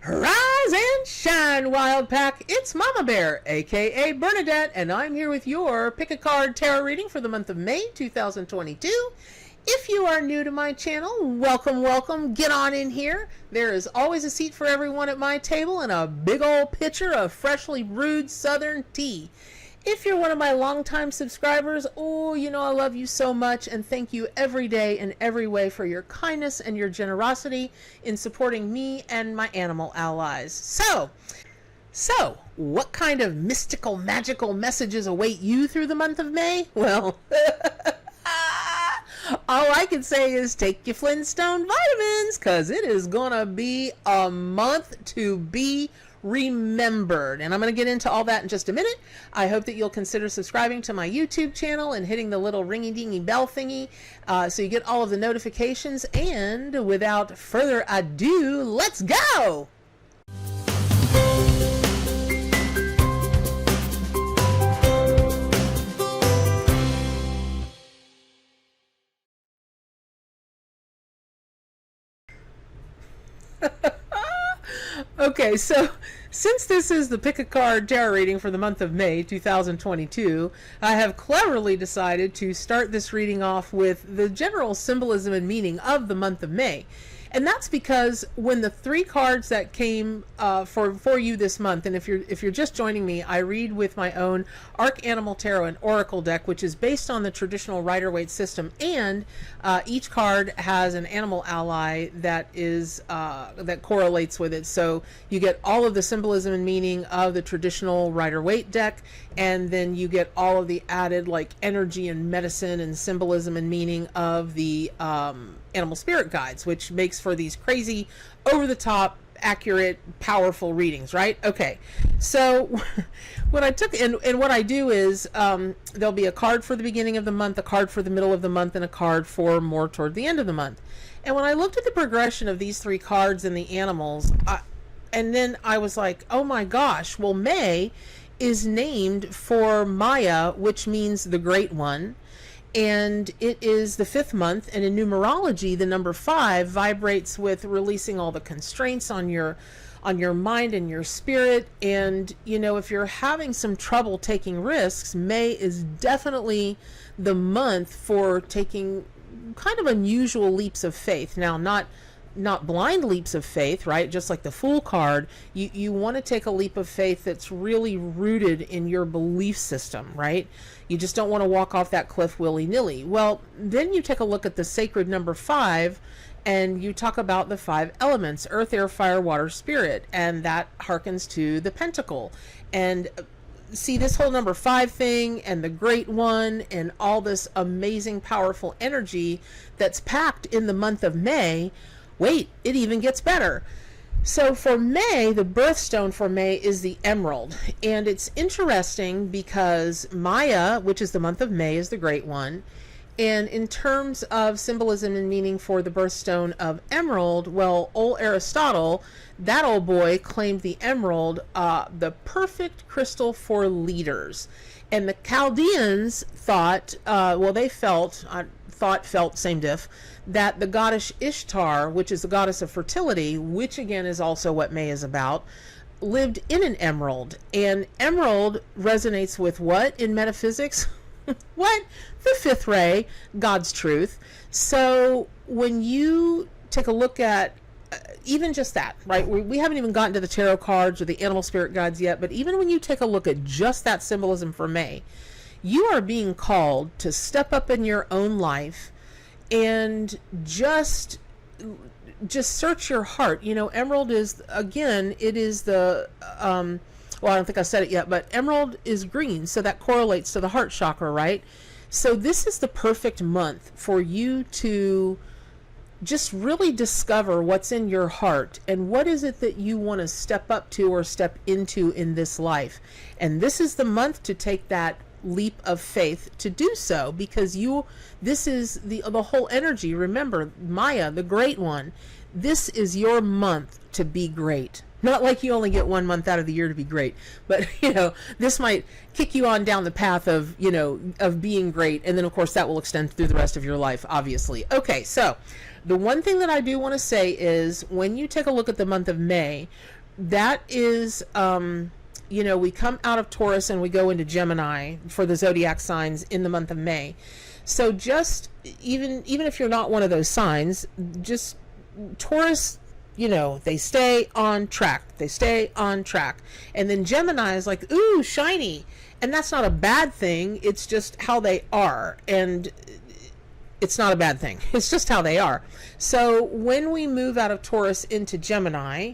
Rise and shine, Wild Pack. It's Mama Bear, aka Bernadette, and I'm here with your Pick a Card Tarot reading for the month of May 2022. If you are new to my channel, welcome, welcome. Get on in here. There is always a seat for everyone at my table and a big old pitcher of freshly brewed Southern tea. If you're one of my longtime subscribers, oh, you know I love you so much, and thank you every day in every way for your kindness and your generosity in supporting me and my animal allies. So, what kind of mystical, magical messages await you through the month of May? Well, all I can say is take your Flintstone vitamins, because it is going to be a month to be remembered. And I'm going to get into all that in just a minute. I hope that you'll consider subscribing to my YouTube channel and hitting the little ringy-dingy bell thingy so you get all of the notifications. And without further ado, let's go! Okay, so since this is the Pick a Card Tarot reading for the month of May 2022, I have cleverly decided to start this reading off with the general symbolism and meaning of the month of May. And that's because when the three cards that came for you this month, and if you're just joining me, I read with my own Arcanimal Tarot and Oracle deck, which is based on the traditional Rider-Waite system, and each card has an animal ally that is that correlates with it. So you get all of the symbolism and meaning of the traditional Rider-Waite deck, and then you get all of the added like energy and medicine and symbolism and meaning of the animal spirit guides, which makes for these crazy, over-the-top, accurate, powerful readings, right? Okay, so what I took, and what I do is there'll be a card for the beginning of the month, a card for the middle of the month, and a card for more toward the end of the month. And when I looked at the progression of these three cards and the animals, and then I was like, oh my gosh, well, May is named for Maya, which means the Great One. And it is the 5th month, and in numerology, the number 5 vibrates with releasing all the constraints on your mind and your spirit. And you know, if you're having some trouble taking risks, May is definitely the month for taking kind of unusual leaps of faith. Now, not blind leaps of faith, right? Just like the Fool card, you want to take a leap of faith that's really rooted in your belief system, right? You just don't want to walk off that cliff willy-nilly. Well, then you take a look at the sacred number 5, and you talk about the 5 elements: earth, air, fire, water, spirit, and that harkens to the pentacle. And see, this whole number 5 thing and the Great One and all this amazing, powerful energy that's packed in the month of May. Wait, it even gets better. So for May, the birthstone for May is the emerald. And it's interesting because Maya, which is the month of May, is the Great One. And in terms of symbolism and meaning for the birthstone of emerald, well, old Aristotle, that old boy, claimed the emerald the perfect crystal for leaders. And the Chaldeans thought, felt, same diff, that the goddess Ishtar, which is the goddess of fertility, which again is also what May is about, lived in an emerald. And emerald resonates with what in metaphysics? What? The 5th ray, God's truth. So when you take a look at even just that, right? We haven't even gotten to the tarot cards or the animal spirit guides yet, but even when you take a look at just that symbolism for May, you are being called to step up in your own life and just search your heart. You know, emerald is, again, it is the, well, I don't think I said it yet, but emerald is green, so that correlates to the heart chakra, right? So this is the perfect month for you to just really discover what's in your heart and what is it that you want to step up to or step into in this life. And this is the month to take that leap of faith to do so, because this is the whole energy. Remember, Maya, the Great One, this is your month to be great. Not like you only get 1 month out of the year to be great, but this might kick you on down the path of, of being great. And then of course that will extend through the rest of your life, obviously. Okay. So the one thing that I do want to say is when you take a look at the month of May, that is, we come out of Taurus and we go into Gemini for the zodiac signs in the month of May. So just even if you're not one of those signs, just Taurus, they stay on track. They stay on track. And then Gemini is like, ooh, shiny. And that's not a bad thing. It's just how they are. And it's not a bad thing. It's just how they are. So when we move out of Taurus into Gemini,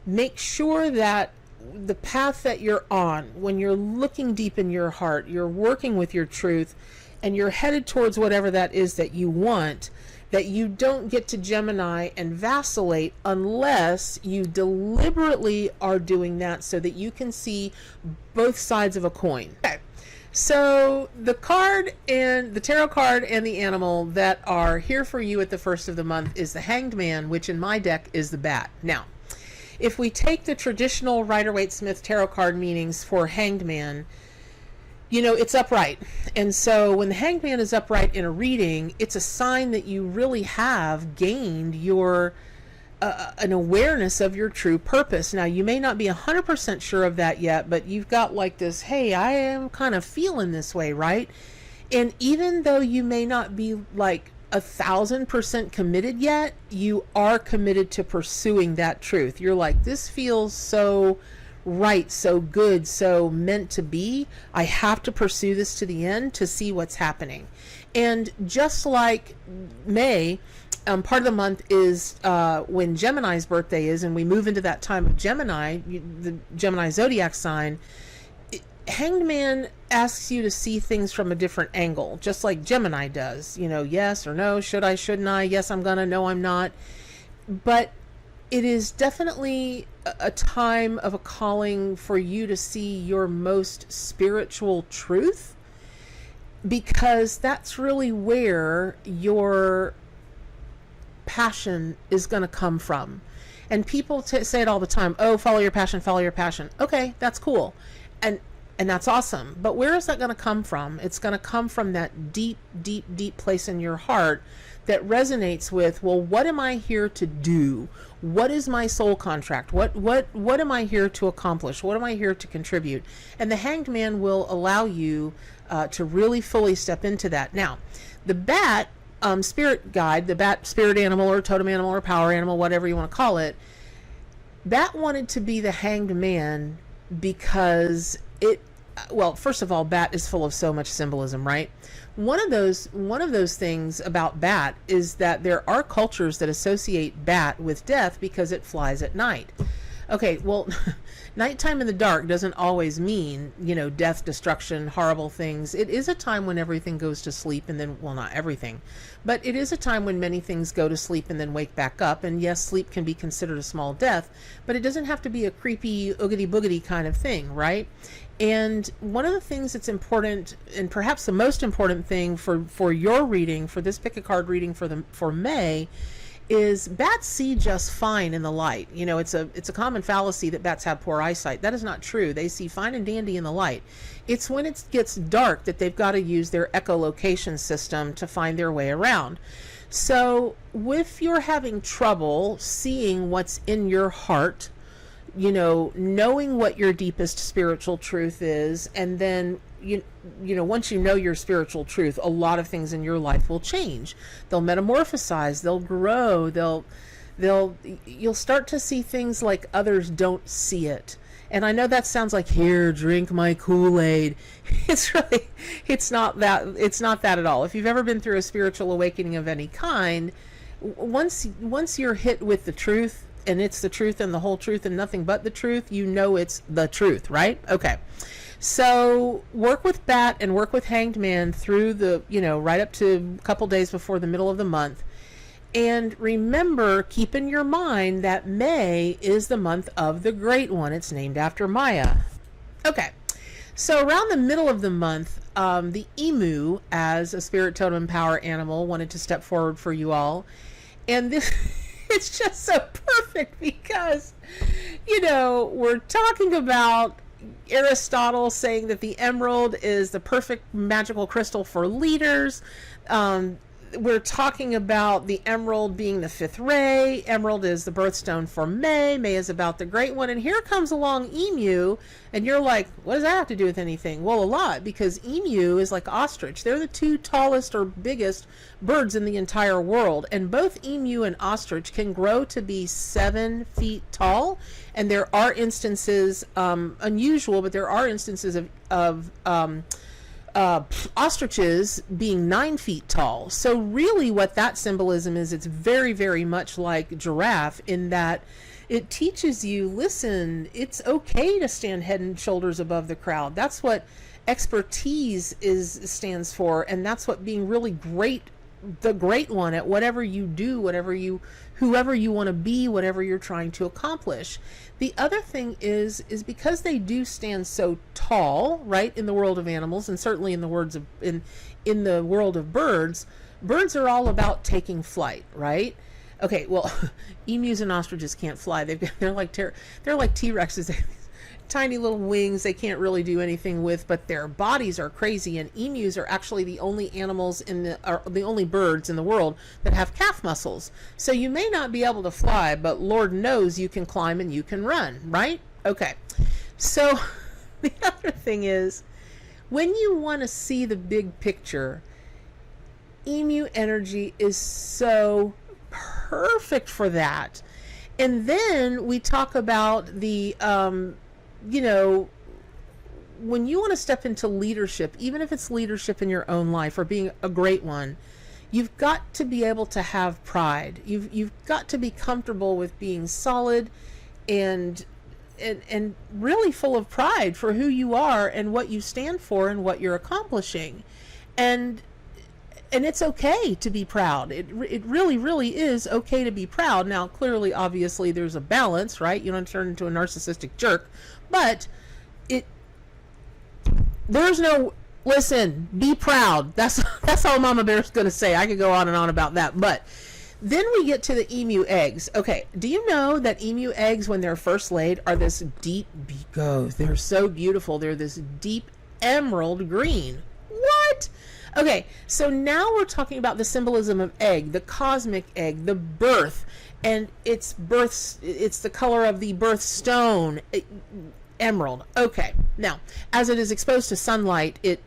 make sure that the path that you're on, when you're looking deep in your heart, you're working with your truth, and you're headed towards whatever that is that you want, that you don't get to Gemini and vacillate unless you deliberately are doing that so that you can see both sides of a coin. Okay. So the card and the tarot card and the animal that are here for you at the first of the month is the Hanged Man, which in my deck is the Bat. Now, if we take the traditional Rider-Waite-Smith tarot card meanings for Hanged Man, it's upright. And so when the Hanged Man is upright in a reading, it's a sign that you really have gained your an awareness of your true purpose. Now, you may not be 100% sure of that yet, but you've got like this, hey, I am kind of feeling this way, right? And even though you may not be like 1,000% committed yet, you are committed to pursuing that truth. You're like, this feels so right, so good, so meant to be. I have to pursue this to the end to see what's happening. And just like May, part of the month is when Gemini's birthday is, and we move into that time of Gemini, the Gemini zodiac sign. Hanged Man asks you to see things from a different angle, just like Gemini does. Yes or no, should I, shouldn't I? Yes, I'm gonna, no, I'm not. But it is definitely a time of a calling for you to see your most spiritual truth, because that's really where your passion is going to come from. And people say it all the time, oh, follow your passion, follow your passion. Okay, that's cool. And that's awesome. But where is that going to come from? It's going to come from that deep, deep, deep place in your heart that resonates with, well, what am I here to do? What is my soul contract? What am I here to accomplish? What am I here to contribute? And the Hanged Man will allow you to really fully step into that. Now, the Bat spirit guide, the Bat spirit animal or totem animal or power animal, whatever you want to call it, Bat wanted to be the Hanged Man because first of all, Bat is full of so much symbolism, right? One of those things about Bat is that there are cultures that associate Bat with death because it flies at night. Okay, well, nighttime in the dark doesn't always mean, death, destruction, horrible things. It is a time when everything goes to sleep and then, well, not everything, but it is a time when many things go to sleep and then wake back up. And yes, sleep can be considered a small death, but it doesn't have to be a creepy, oogity boogity kind of thing, right? And one of the things that's important, and perhaps the most important thing for your reading, for this pick a card reading for May, is bats see just fine in the light. It's a common fallacy that bats have poor eyesight. That is not true. They see fine and dandy in the light. It's when it gets dark that they've got to use their echolocation system to find their way around. So if you're having trouble seeing what's in your heart, knowing what your deepest spiritual truth is, and then once you know your spiritual truth, a lot of things in your life will change. They'll metamorphosize, they'll grow, you'll start to see things like others don't see it. And I know that sounds like, here, drink my Kool-Aid. It's not that at all. If you've ever been through a spiritual awakening of any kind, once you're hit with the truth, and it's the truth and the whole truth and nothing but the truth, it's the truth, right? Okay. So work with Bat and work with Hanged Man through the, right up to a couple days before the middle of the month. And remember, keep in your mind that May is the month of the Great One. It's named after Maya. Okay. So around the middle of the month, the emu, as a spirit totem power animal, wanted to step forward for you all. And this... it's just so perfect because we're talking about Aristotle saying that the emerald is the perfect magical crystal for leaders. We're talking about the emerald being the fifth ray. Emerald is the birthstone for May. May is about the great one. And here comes along emu, and you're like, what does that have to do with anything? Well, a lot, because emu is like ostrich. They're the two tallest or biggest birds in the entire world. And both emu and ostrich can grow to be 7 feet tall. And there are instances, unusual, but there are instances of ostriches being 9 feet tall. So really what that symbolism is, it's very, very much like giraffe in that it teaches you, listen, it's okay to stand head and shoulders above the crowd. That's what expertise stands for, and that's what being really great, the great one at whatever you do, whoever you want to be, whatever you're trying to accomplish. The other thing is because they do stand so tall, right, in the world of animals, and certainly in the world of birds are all about taking flight, right? Okay, well, emus and ostriches can't fly. They're like T-Rexes. They have these tiny little wings they can't really do anything with, but their bodies are crazy. And emus are actually the only animals the only birds in the world that have calf muscles. So you may not be able to fly, but Lord knows you can climb and you can run, right? Okay. So the other thing is, when you want to see the big picture, emu energy is so perfect for that. And then we talk about the when you want to step into leadership, even if it's leadership in your own life or being a great one, you've got to be able to have pride. You've got to be comfortable with being solid and really full of pride for who you are and what you stand for and what you're accomplishing. And it's okay to be proud. It really, really is okay to be proud. Now, clearly, obviously, there's a balance, right? You don't turn into a narcissistic jerk, but there's no, listen, be proud. That's all Mama Bear's going to say. I could go on and on about that, but then we get to the emu eggs. Okay, do you know that emu eggs, when they're first laid, are this deep, they're so beautiful. They're this deep emerald green. What? Okay, so now we're talking about the symbolism of egg, the cosmic egg, the birth, and it's the color of the birthstone, emerald. Okay, now, as it is exposed to sunlight, it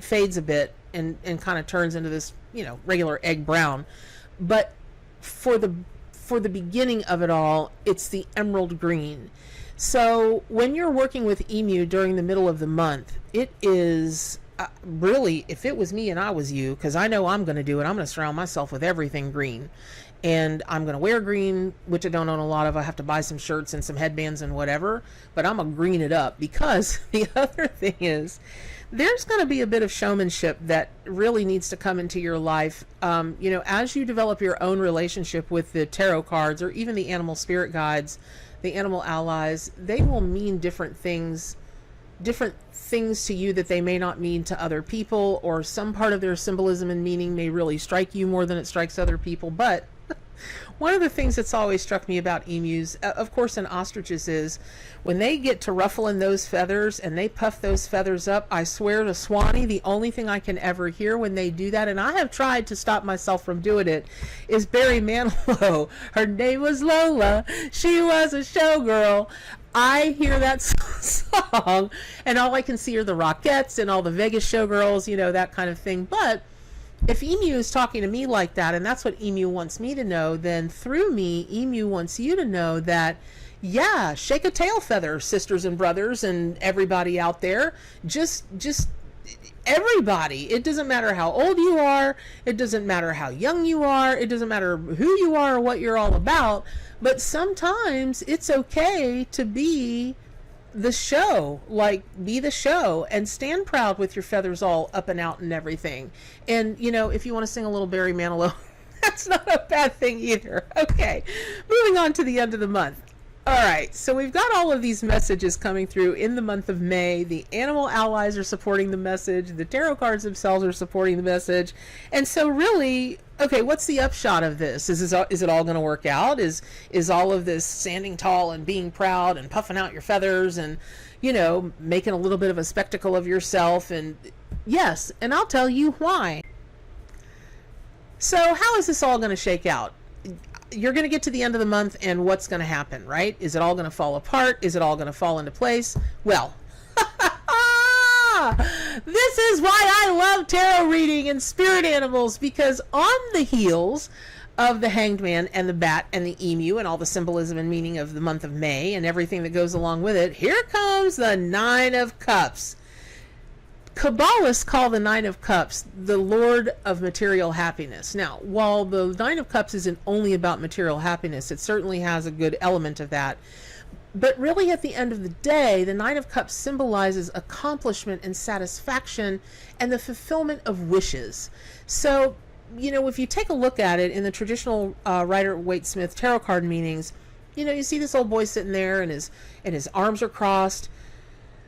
fades a bit and kind of turns into this, regular egg brown. But for the beginning of it all, it's the emerald green. So when you're working with emu during the middle of the month, it is really, if it was me and I was you, because I know I'm going to do it, I'm going to surround myself with everything green. And I'm going to wear green, which I don't own a lot of. I have to buy some shirts and some headbands and whatever, but I'm going to green it up, because the other thing is, there's going to be a bit of showmanship that really needs to come into your life. As you develop your own relationship with the tarot cards, or even the animal spirit guides, the animal allies, they will mean different things to you that they may not mean to other people, or some part of their symbolism and meaning may really strike you more than it strikes other people. But one of the things that's always struck me about emus, of course, and ostriches, is when they get to ruffling those feathers and they puff those feathers up, I swear to Swanee, the only thing I can ever hear when they do that, and I have tried to stop myself from doing it, is Barry Manilow. Her name was Lola. She was a showgirl. I hear that song, and all I can see are the Rockettes and all the Vegas showgirls, that kind of thing. But if emu is talking to me like that, and that's what emu wants me to know, then through me, emu wants you to know that, yeah, shake a tail feather, sisters and brothers and everybody out there. Just everybody. It doesn't matter how old you are. It doesn't matter how young you are. It doesn't matter who you are or what you're all about. But sometimes it's okay to be the show, be the show, and stand proud with your feathers all up and out and everything. And, if you want to sing a little Barry Manilow, that's not a bad thing either. Okay, moving on to the end of the month. All right, so we've got all of these messages coming through in the month of May. The animal allies are supporting the message. The tarot cards themselves are supporting the message. And so really, Okay, what's the upshot of this? Is it all going to work out? Is all of this standing tall and being proud and puffing out your feathers and, making a little bit of a spectacle of yourself? And yes, and I'll tell you why. So how is this all going to shake out? You're going to get to the end of the month, and what's going to happen, right? Is it all going to fall apart? Is it all going to fall into place? Well, this is why I love tarot reading and spirit animals, because on the heels of the Hanged Man and the Bat and the Emu and all the symbolism and meaning of the month of May and everything that goes along with it, here comes the Nine of Cups. Kabbalists call the Nine of Cups the Lord of material happiness. Now, while the Nine of Cups isn't only about material happiness, it certainly has a good element of that. But really, at the end of the day, the Nine of Cups symbolizes accomplishment and satisfaction and the fulfillment of wishes. So, if you take a look at it in the traditional Rider-Waite-Smith tarot card meanings, you see this old boy sitting there and his arms are crossed.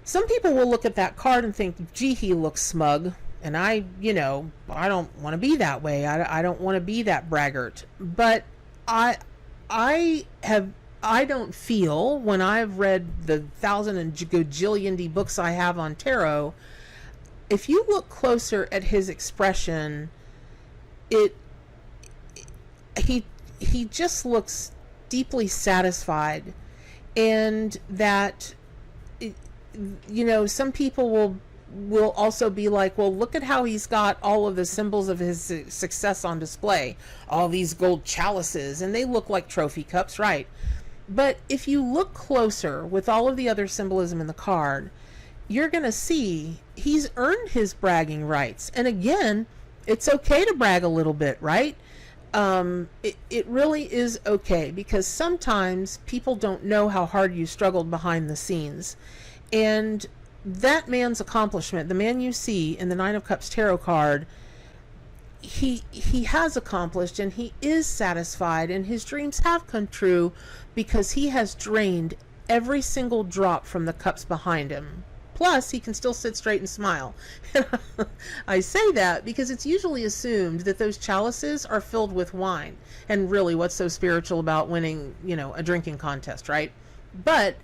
Some people will look at that card and think, gee, he looks smug. And I don't want to be that way. I don't want to be that braggart. But I don't feel, when I've read the 1,000 and gajillion books I have on tarot, if you look closer at his expression, he just looks deeply satisfied, and that, some people will also be like, well, look at how he's got all of the symbols of his success on display, all these gold chalices, and they look like trophy cups, right? But if you look closer with all of the other symbolism in the card, you're going to see he's earned his bragging rights. And again, it's okay to brag a little bit, right? It really is okay, because sometimes people don't know how hard you struggled behind the scenes. And that man's accomplishment, the man you see in the Nine of Cups tarot card, he has accomplished, and he is satisfied, and his dreams have come true, because he has drained every single drop from the cups behind him. Plus, he can still sit straight and smile. I say that because it's usually assumed that those chalices are filled with wine. And really, what's so spiritual about winning, a drinking contest, right? But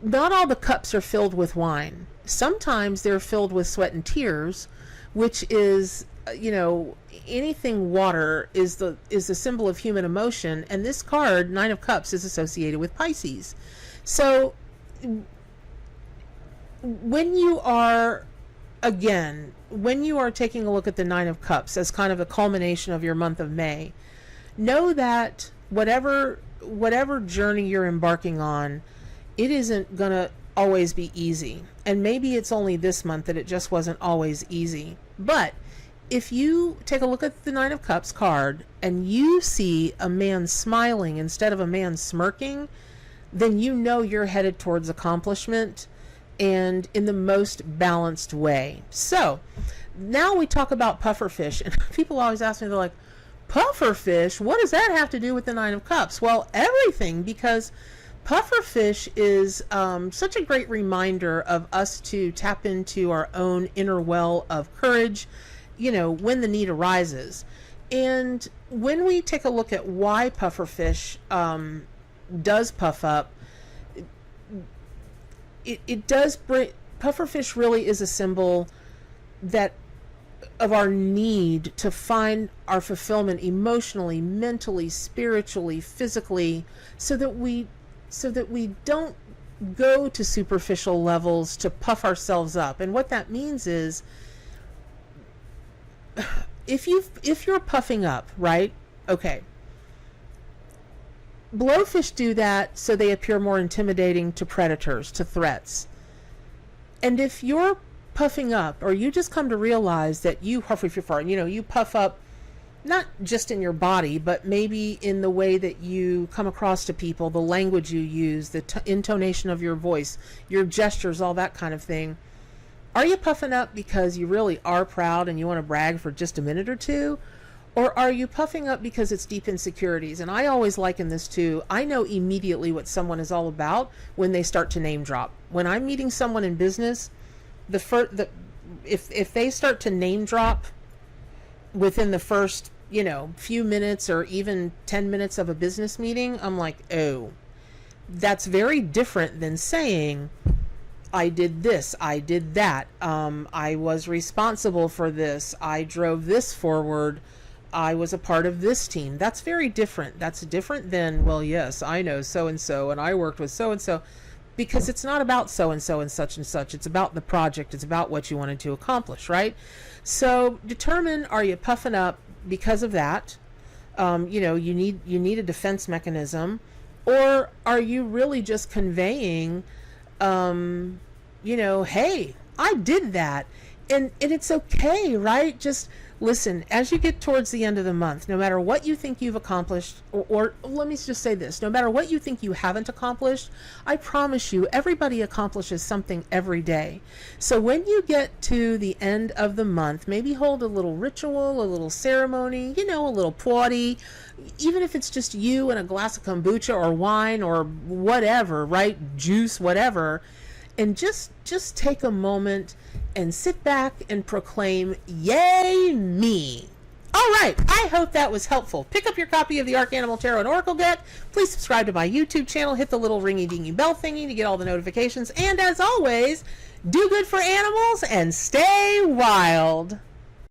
not all the cups are filled with wine. Sometimes they're filled with sweat and tears, which is, anything water is the symbol of human emotion, and this card, Nine of Cups, is associated with Pisces. So when you are taking a look at the Nine of Cups as kind of a culmination of your month of May, know that whatever journey you're embarking on, it isn't going to always be easy. And maybe it's only this month that it just wasn't always easy. But if you take a look at the Nine of Cups card and you see a man smiling instead of a man smirking, then you know you're headed towards accomplishment, and in the most balanced way. So now we talk about pufferfish, and people always ask me, they're like, pufferfish? What does that have to do with the Nine of Cups? Well, everything, because pufferfish is such a great reminder of us to tap into our own inner well of courage, when the need arises. And when we take a look at why pufferfish does puff up, it does bring, pufferfish really is a symbol that of our need to find our fulfillment emotionally, mentally, spiritually, physically, so that we don't go to superficial levels to puff ourselves up. And what that means is, if you're puffing up, right? Okay. Blowfish do that so they appear more intimidating to predators, to threats. And if you're puffing up, or you just come to realize that you puff up not just in your body, but maybe in the way that you come across to people, the language you use, the intonation of your voice, your gestures, all that kind of thing. Are you puffing up because you really are proud and you want to brag for just a minute or two? Or are you puffing up because it's deep insecurities? And I always liken this to, I know immediately what someone is all about when they start to name drop. When I'm meeting someone in business, if they start to name drop, within the first, few minutes or even 10 minutes of a business meeting, I'm like, oh, that's very different than saying, I did this, I did that, I was responsible for this, I drove this forward, I was a part of this team. That's very different. That's different than, well, yes, I know so-and-so and I worked with so-and-so, because it's not about so-and-so and such and such. It's about the project. It's about what you wanted to accomplish, right? So determine, are you puffing up because of that? You need a defense mechanism, or are you really just conveying, hey, I did that. And it's okay, right? Just listen, as you get towards the end of the month, no matter what you think you've accomplished, or let me just say this, no matter what you think you haven't accomplished, I promise you, everybody accomplishes something every day. So when you get to the end of the month, maybe hold a little ritual, a little ceremony, a little party, even if it's just you and a glass of kombucha or wine or whatever, right? Juice, whatever. And just take a moment and sit back and proclaim, yay me. All right, I hope that was helpful. Pick up your copy of the Arcanimal Tarot and Oracle deck. Please subscribe to my YouTube channel. Hit the little ringy-dingy bell thingy to get all the notifications. And as always, do good for animals and stay wild.